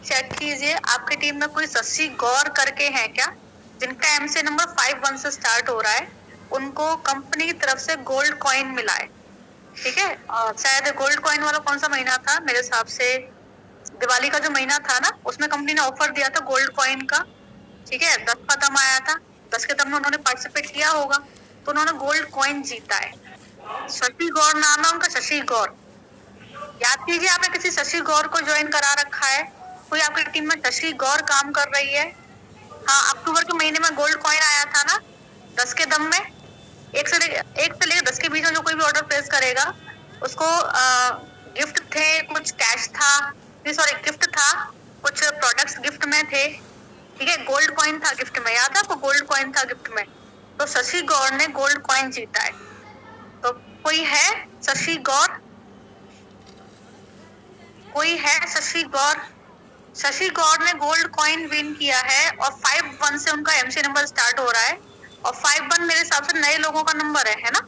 Check कीजिए आपकी team में कोई शशि गौर करके है क्या, जिनका एमसी नंबर 51 से स्टार्ट हो रहा है, उनको कंपनी की तरफ से गोल्ड कॉइन मिला है। ठीक है, शायद गोल्ड कॉइन वाला कौन सा महीना था, मेरे हिसाब से दिवाली का जो महीना था ना, उसमें कंपनी ने ऑफर दिया था गोल्ड कॉइन का। ठीक है, 10 का दम आया था, 10 के दम में उन्होंने पार्टिसिपेट किया होगा, तो उन्होंने गोल्ड कॉइन जीता है। शशि गौर नाम है उनका, शशि गौर। याद कीजिए आपने किसी शशि गौर को ज्वाइन करा रखा है, कोई आपकी टीम में शशि गौर काम कर रही है। हाँ, अक्टूबर के महीने में गोल्ड कॉइन आया था ना 10 के दम में। एक से लेकर 10 के बीच में जो कोई भी ऑर्डर प्लेस करेगा उसको गिफ्ट थे, कुछ कैश था, सॉरी गिफ्ट था, कुछ प्रोडक्ट्स गिफ्ट में थे। ठीक है, गोल्ड कॉइन था गिफ्ट में, याद है आपको, गोल्ड कॉइन था गिफ्ट में। तो शशि गौर ने गोल्ड कॉइन जीता है। तो कोई है शशि गौर, कोई है शशि गौर? शशि गौर ने गोल्ड कॉइन विन किया है और 51 से उनका एमसी नंबर स्टार्ट हो रहा है। और 51 मेरे हिसाब से नए लोगों का नंबर है ना,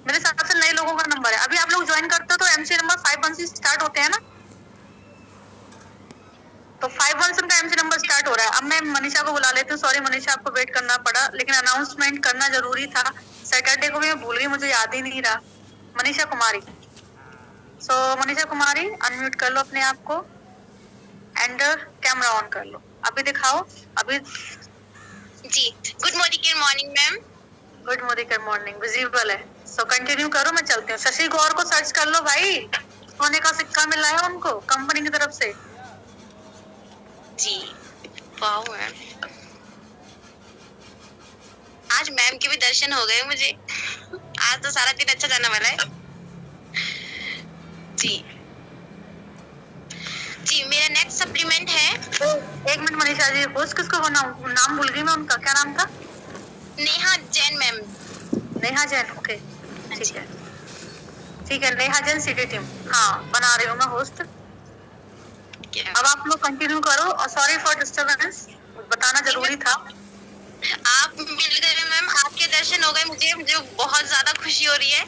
मेरे हिसाब से नए लोगों का नंबर है। अभी आप लोग ज्वाइन करते हो तो एमसी नंबर 51 से स्टार्ट होते हैं ना, तो 51 से उनका एमसी नंबर स्टार्ट हो रहा है। अब मैं मनीषा को बुला लेती हूँ, सॉरी मनीषा आपको वेट करना पड़ा, लेकिन अनाउंसमेंट करना जरूरी था। सैटरडे को भी मैं भूल गई, मुझे याद ही नहीं रहा। मनीषा कुमारी, सो मनीषा कुमारी अनम्यूट कर लो अपने आप को एंड कैमरा ऑन कर लो, अभी दिखाओ। अभी जी, good morning ma'am. Good morning visible है, सो कंटिन्यू करो, मैं चलती हूँ। शशि गौर को सर्च कर लो भाई, सोने का सिक्का मिला है उनको कंपनी की तरफ से। जी, वाओ मैम, आज मैम के भी दर्शन हो गए मुझे। आज तो सारा दिन अच्छा जाने वाला है। जी जी, मेरा नेक्स्ट सप्लीमेंट है। एक मिनट मनीषा जी, होस्ट किसको बनाऊं, नाम भूल गई मैं उनका, क्या नाम था? नेहा जैन मैम। नेहा जैन, ओके ठीक है, ठीक है, नेहा जैन सिटी टीम, हाँ बना रही हूँ मैं होस्ट। अब आप लोग कंटिन्यू करो, और सॉरी फॉर डिस्टर्बेंस, बताना जरूरी था। आप मिल गए मैम, आपके दर्शन हो गए मुझे, मुझे बहुत ज्यादा खुशी हो रही है।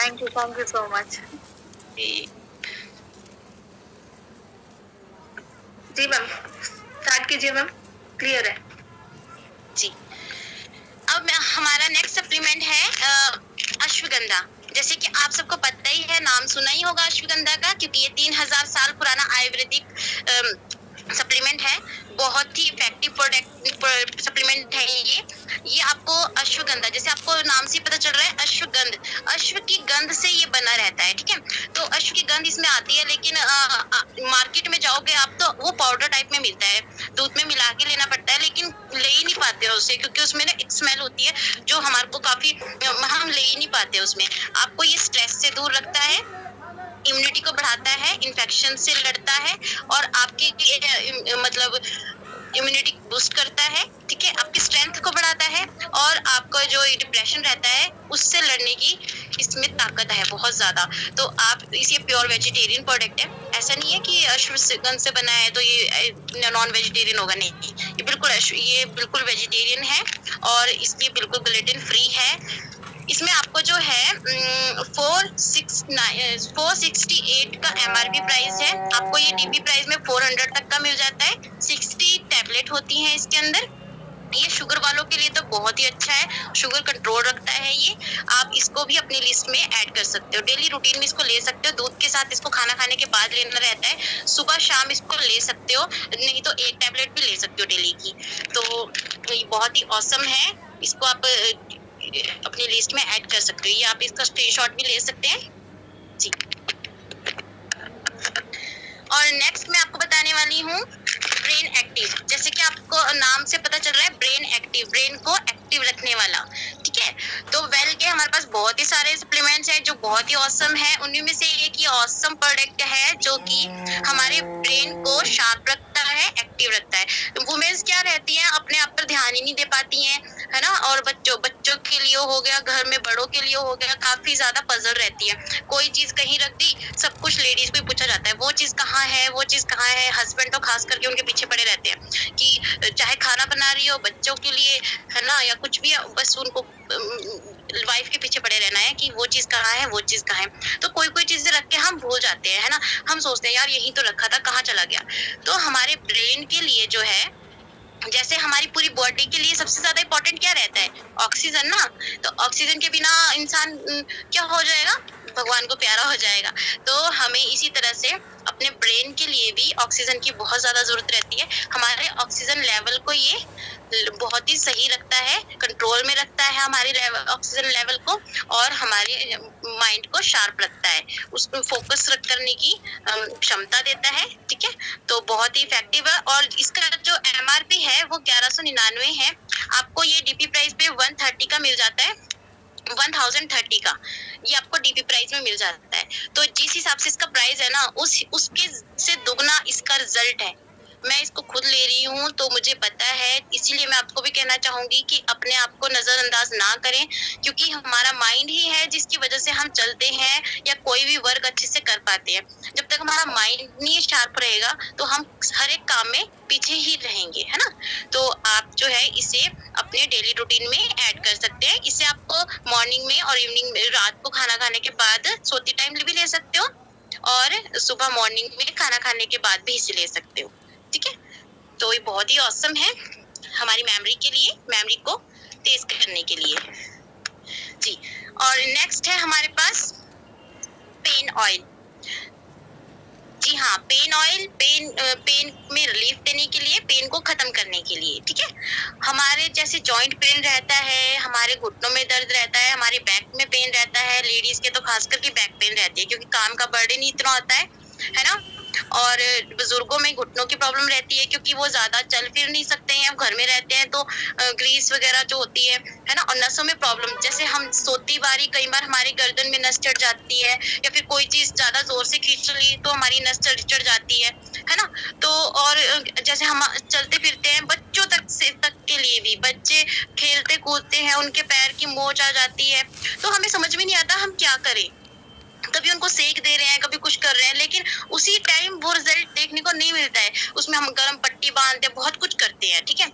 Thank you so much. जी मैम, स्टार्ट कीजिए मैम, क्लियर है जी। अब हमारा नेक्स्ट सप्लीमेंट है अश्वगंधा। जैसे कि आप सबको पता ही है, नाम सुना ही होगा अश्वगंधा का, क्योंकि ये 3000 साल पुराना आयुर्वेदिक सप्लीमेंट है। बहुत ही इफेक्टिव प्रोडक्ट सप्लीमेंट है ये आपको अश्वगंधा, जैसे आपको नाम से पता चल रहा है अश्वगंध, अश्व की गंध से ये बना रहता है। ठीक है, तो अश्व की गंध इसमें आती है, लेकिन मार्केट में जाओगे आप तो वो पाउडर टाइप में मिलता है, दूध में मिला के लेना पड़ता है, लेकिन ले ही नहीं पाते हो उसे, क्योंकि उसमें ना एक स्मेल होती है जो हमारे को काफी, हम ले ही नहीं पाते उसमें। आपको ये स्ट्रेस से दूर रखता है, इम्यूनिटी को बढ़ाता है, इन्फेक्शन से लड़ता है, और आपकी मतलब इम्यूनिटी बूस्ट करता है। ठीक है, आपकी स्ट्रेंथ को बढ़ाता है, और आपका जो डिप्रेशन रहता है उससे लड़ने की इसमें ताकत है बहुत ज्यादा। तो आप इसे प्योर वेजिटेरियन प्रोडक्ट है, ऐसा नहीं है कि अश्वगंध से बना है तो ये नॉन वेजिटेरियन होगा, नहीं, ये बिल्कुल वेजिटेरियन है, और इसलिए बिल्कुल ग्लूटेन फ्री है। इसमें आपको जो है 468 का MRP प्राइस है, आपको ये DP प्राइस में 400 तक का मिल जाता है। 60 टैबलेट होती हैं इसके अंदर। ये शुगर वालों के लिए तो बहुत ही अच्छा है, शुगर कंट्रोल रखता है ये। आप इसको भी अपनी लिस्ट में ऐड कर सकते हो, डेली रूटीन में इसको ले सकते हो, दूध के साथ इसको खाना खाने के बाद लेना रहता है, सुबह शाम इसको ले सकते हो, नहीं तो एक टैबलेट भी ले सकते हो डेली की। तो ये बहुत ही ऑसम है, इसको आप अपनी लिस्ट में ऐड कर सकते हो। ये आप इसका स्क्रीनशॉट भी ले सकते हैं जी। और नेक्स्ट मैं आपको बताने वाली हूँ ब्रेन एक्टिव। जैसे कि आपको नाम से पता चल रहा है ब्रेन एक्टिव, ब्रेन को एक्टिव रखने वाला। ठीक है, तो वेल के हमारे पास बहुत ही सारे सप्लीमेंट्स हैं जो बहुत ही ऑसम है। उन्हीं में से एक ये ऑसम प्रोडक्ट है जो कि हमारे ब्रेन को शार्प रखता है, इफेक्टिव रखता है। वुमेन्स क्या रहती हैं, अपने आप पर ध्यान ही नहीं दे पाती हैं, है ना, और बच्चों के लिए हो गया, घर में बड़ों के लिए हो गया, काफी ज्यादा पजल रहती है। कोई चीज कहीं रख दी, सब कुछ लेडीज को ही पूछा जाता है, वो चीज कहाँ है, वो चीज कहाँ है। हस्बैंड तो खास करके उनके पीछे पड़े रहते हैं कि चाहे खाना बना रही हो बच्चों के लिए, है ना, या कुछ भी, बस उनको वाइफ के पीछे पड़े रहना है कि वो चीज कहाँ है, वो चीज कहाँ है। तो कोई कोई चीजें रख के हम भूल जाते हैं, है ना, हम सोचते हैं यार यही तो रखा था, कहाँ चला गया। तो हमारे ब्रेन के लिए जो है, जैसे हमारी पूरी बॉडी के लिए सबसे ज्यादा इंपॉर्टेंट क्या रहता है, ऑक्सीजन ना। तो ऑक्सीजन के बिना इंसान क्या हो जाएगा, भगवान को प्यारा हो जाएगा। तो हमें इसी तरह से अपने ब्रेन के लिए भी ऑक्सीजन की बहुत ज्यादा जरूरत रहती है। हमारे ऑक्सीजन लेवल को ये बहुत ही सही रखता है, कंट्रोल में रखता है हमारे ऑक्सीजन लेवल को, और हमारे माइंड को शार्प रखता है, उसको फोकस करने की क्षमता देता है। ठीक है, तो बहुत ही इफेक्टिव है। और इसका जो MRP है वो 1199 है। आपको ये DP प्राइस पे 130 का मिल जाता है, 1030 का ये आपको DP प्राइस में मिल जाता है। तो जिस हिसाब से इसका प्राइस है ना, उसके से दुगना इसका रिजल्ट है। मैं इसको खुद ले रही हूँ तो मुझे पता है, इसीलिए मैं आपको भी कहना चाहूंगी कि अपने आप को नजरअंदाज ना करें, क्योंकि हमारा माइंड ही है जिसकी वजह से हम चलते हैं या कोई भी वर्क अच्छे से कर पाते हैं। जब तक हमारा माइंड नहीं शार्प रहेगा तो हम हर एक काम में पीछे ही रहेंगे, है ना। तो आप जो है इसे अपने डेली रूटीन में ऐड कर सकते हैं। इसे आपको मॉर्निंग में और इवनिंग में, रात को खाना खाने के बाद सोते टाइम भी ले सकते हो, और सुबह मॉर्निंग में खाना खाने के बाद भी इसे ले सकते हो। ठीक है, तो ये बहुत ही ऑसम है हमारी मेमोरी के लिए, मेमोरी को तेज करने के लिए जी। और नेक्स्ट है हमारे पास पेन ऑयल। जी हाँ, पेन ऑयल, पेन में रिलीफ देने के लिए, पेन को खत्म करने के लिए। ठीक है, हमारे जैसे जॉइंट पेन रहता है, हमारे घुटनों में दर्द रहता है, हमारे बैक में पेन रहता है, लेडीज के तो खास करके बैक पेन रहती है क्योंकि काम का बर्डन इतना होता है ना। और बुजुर्गों में घुटनों की प्रॉब्लम रहती है क्योंकि वो ज्यादा चल फिर नहीं सकते हैं, घर में रहते हैं, तो ग्रीस वगैरह जो होती है ना। और नसों में प्रॉब्लम, जैसे हम सोती बारी कई बार हमारे गर्दन में नस चढ़ जाती है, या फिर कोई चीज ज्यादा जोर से खींच ली तो हमारी नस चढ़ जाती है ना। तो और जैसे हम चलते फिरते हैं, बच्चों तक के लिए भी, बच्चे खेलते कूदते हैं, उनके पैर की मोच आ जाती है, तो हमें समझ में नहीं आता हम क्या करें। कभी उनको सेक दे रहे हैं, कभी कुछ कर रहे हैं, लेकिन उसी टाइम वो रिजल्ट देखने को नहीं मिलता है। उसमें हम गर्म पट्टी बांधते हैं, बहुत कुछ करते हैं, ठीक है,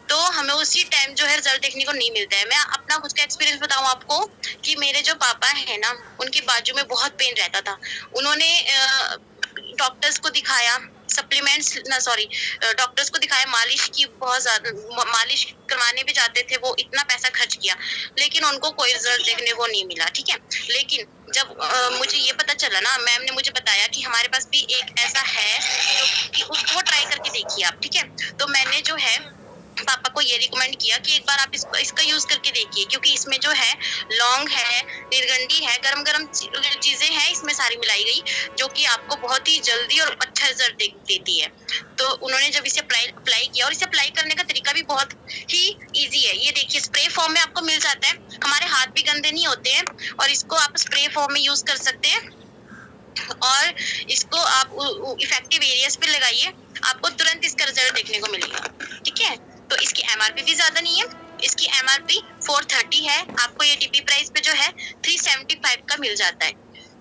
तो हमें उसी टाइम जो है रिजल्ट देखने को नहीं मिलता है। मैं अपना खुद का एक्सपीरियंस बताऊं आपको कि मेरे जो पापा है ना, उनकी बाजू में बहुत पेन रहता था। उन्होंने डॉक्टर्स को दिखाया, डॉक्टर्स को दिखाया, मालिश की, बहुत ज्यादा मालिश करवाने भी जाते थे, वो इतना पैसा खर्च किया, लेकिन उनको कोई रिजल्ट देखने को नहीं मिला। ठीक है, लेकिन जब मुझे ये पता चला ना, मैम ने मुझे बताया कि हमारे पास भी एक ऐसा है जो कि उसको ट्राई करके देखिए आप। ठीक है, तो मैंने जो है पापा को ये रिकमेंड किया कि एक बार आप इसका यूज करके देखिए, क्योंकि इसमें जो है लौंग है, निर्गंडी है, गरम गरम चीजें हैं इसमें सारी मिलाई गई, जो कि आपको बहुत ही जल्दी और अच्छा रिजल्ट देती है। तो उन्होंने जब इसे अप्लाई किया, और इसे अप्लाई करने का तरीका भी बहुत ही इजी है। ये देखिए, स्प्रे फॉर्म में आपको मिल जाता है, हमारे हाथ भी गंदे नहीं होते हैं, और इसको आप स्प्रे फॉर्म में यूज कर सकते हैं, और इसको आप इफेक्टिव एरियाज पे लगाइए, आपको तुरंत इसका रिजल्ट देखने को मिलेगा। ठीक है, तो इसकी MRP भी ज्यादा नहीं है, इसकी MRP 430 है, आपको ये DP प्राइस पे जो है 375 का मिल जाता है।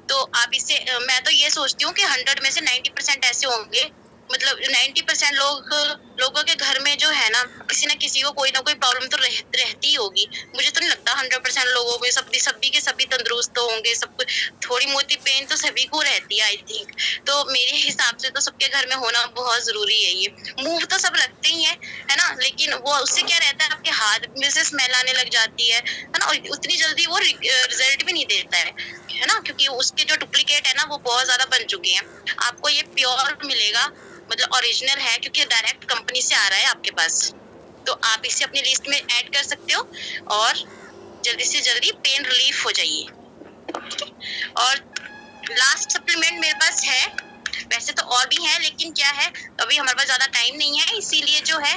तो आप इसे, मैं तो ये सोचती हूँ कि 100 में से 90% ऐसे होंगे, मतलब 90% लोगों के घर में जो है ना, किसी ना किसी को कोई ना कोई प्रॉब्लम तो रहती ही होगी। मुझे तो नहीं लगता 100% लोगों में सभी तंदुरुस्त तो होंगे, सब कुछ, थोड़ी मोटी पेन तो सभी को रहती है आई थिंक। तो मेरे हिसाब से तो सबके घर में होना बहुत जरूरी है। ये मूव तो सब रखते ही है ना, लेकिन वो उससे क्या रहता है, आपके हाथ में से स्मेल आने लग जाती है ना, और उतनी जल्दी वो रिजल्ट भी नहीं देता है ना, क्योंकि उसके जो डुप्लीकेट है ना वो बहुत ज्यादा बन चुके हैं। आपको ये प्योर मिलेगा, मतलब ओरिजिनल है, क्योंकि डायरेक्ट कंपनी से आ रहा है आपके पास। तो आप इसे अपनी लिस्ट में ऐड कर सकते हो, और जल्दी से जल्दी पेन रिलीफ हो जाइए। और लास्ट सप्लीमेंट मेरे पास है, वैसे तो और भी है, लेकिन क्या है, अभी हमारे पास ज्यादा टाइम नहीं है, इसीलिए जो है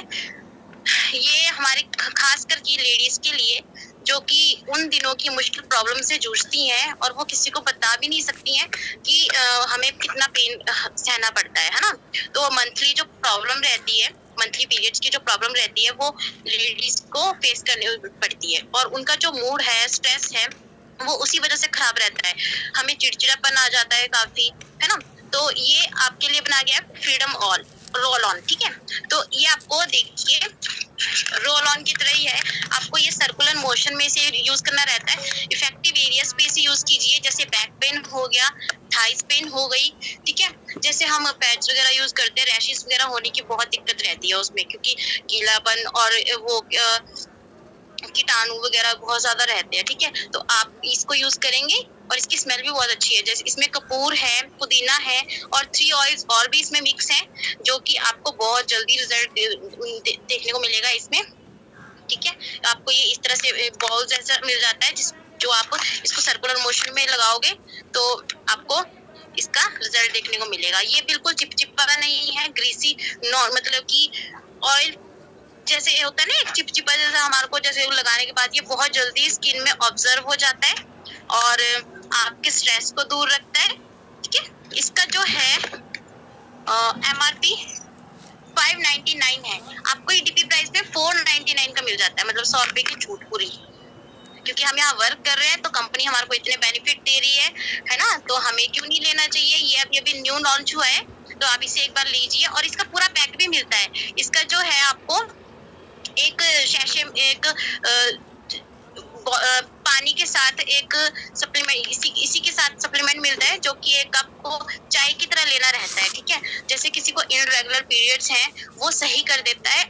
ये हमारे खास करके लेडीज के लिए जो कि उन दिनों की मुश्किल प्रॉब्लम से जूझती हैं और वो किसी को बता भी नहीं सकती हैं कि हमें कितना पेन सहना पड़ता है ना। तो मंथली जो प्रॉब्लम रहती है, मंथली पीरियड्स की जो प्रॉब्लम रहती है, वो लेडीज को फेस करनी पड़ती है और उनका जो मूड है, स्ट्रेस है, वो उसी वजह से खराब रहता है। हमें चिड़चिड़ापन आ जाता है काफी, है ना। तो ये आपके लिए बना गया है फ्रीडम ऑल रोल ऑन, ठीक है। तो ये आपको देखिए रोल ऑन की तरह ही है, आपको ये सर्कुलर मोशन में से यूज करना रहता है। इफेक्टिव एरियाज पे से यूज कीजिए, जैसे बैक पेन हो गया, थाइस पेन हो गई, ठीक है। जैसे हम पैड्स वगैरह यूज करते हैं, रैशेस वगैरह होने की बहुत दिक्कत रहती है उसमें, क्योंकि गीलापन और वो कीटाणु वगैरह बहुत ज्यादा रहते हैं, ठीक है। तो आप इसको यूज करेंगे और इसकी स्मेल भी बहुत अच्छी है। जैसे इसमें कपूर है, पुदीना है और 3 ऑयल्स और भी इसमें मिक्स हैं, जो कि आपको बहुत जल्दी रिजल्ट देखने को मिलेगा इसमें, ठीक है। आपको ये इस तरह से बॉल जैसा मिल जाता है, जो आप इसको सर्कुलर मोशन में लगाओगे तो आपको इसका रिजल्ट देखने को मिलेगा। ये बिल्कुल चिपचिपा नहीं है, ग्रीसी मतलब कि ऑयल जैसे होता है ना, एक चिपचिपा जैसा हमारे को जैसे लगाने के बाद ये बहुत जल्दी स्किन में ऑब्जर्व हो जाता है और आपके स्ट्रेस को दूर रखता है, ठीक है। इसका जो है MRP 599 है, आपको ये DP प्राइस पे 499 का मिल जाता है, मतलब 100 रुपए की छूट पूरी। क्योंकि हम यहाँ वर्क कर रहे हैं तो कंपनी हमारे को इतने बेनिफिट दे रही है ना, तो हमें क्यों नहीं लेना चाहिए। ये अभी न्यू लॉन्च हुआ है, तो आप इसे एक बार लीजिए और इसका पूरा पैक भी मिलता है। इसका जो है आपको एक शैशे, एक पानी के साथ एक सप्लीमेंट, इसी के साथ सप्लीमेंट मिलता है, जो कि एक आपको चाय की तरह लेना रहता है, ठीक है। जैसे किसी को इररेगुलर पीरियड्स हैं वो सही कर देता है,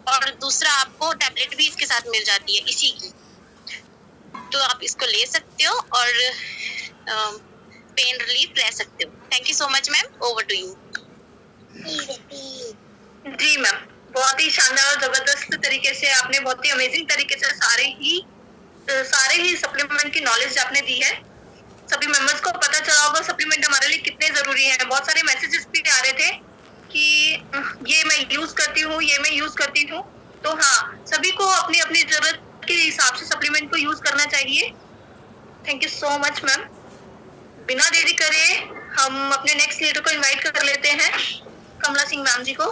और दूसरा आपको टैबलेट भी इसके साथ मिल जाती है इसी की, तो आप इसको ले सकते हो और पेन रिलीफ ले सकते हो। Thank you so much ma'am, over to you. जी मैम, बहुत ही शानदार और जबरदस्त तरीके से आपने, बहुत ही अमेजिंग तरीके से सारे ही सप्लीमेंट की नॉलेज आपने दी है। सभी मेंबर्स को पता चला होगा सप्लीमेंट हमारे लिए कितने जरूरी हैं। बहुत सारे मैसेजेस भी आ रहे थे कि ये मैं यूज करती हूँ, ये मैं यूज करती हूँ। तो हाँ, सभी को अपनी अपनी जरूरत के हिसाब से सप्लीमेंट को यूज करना चाहिए। Thank you so much ma'am. बिना देरी करे हम अपने नेक्स्ट लीडर को इनवाइट कर लेते हैं, कमला सिंह मैम जी को।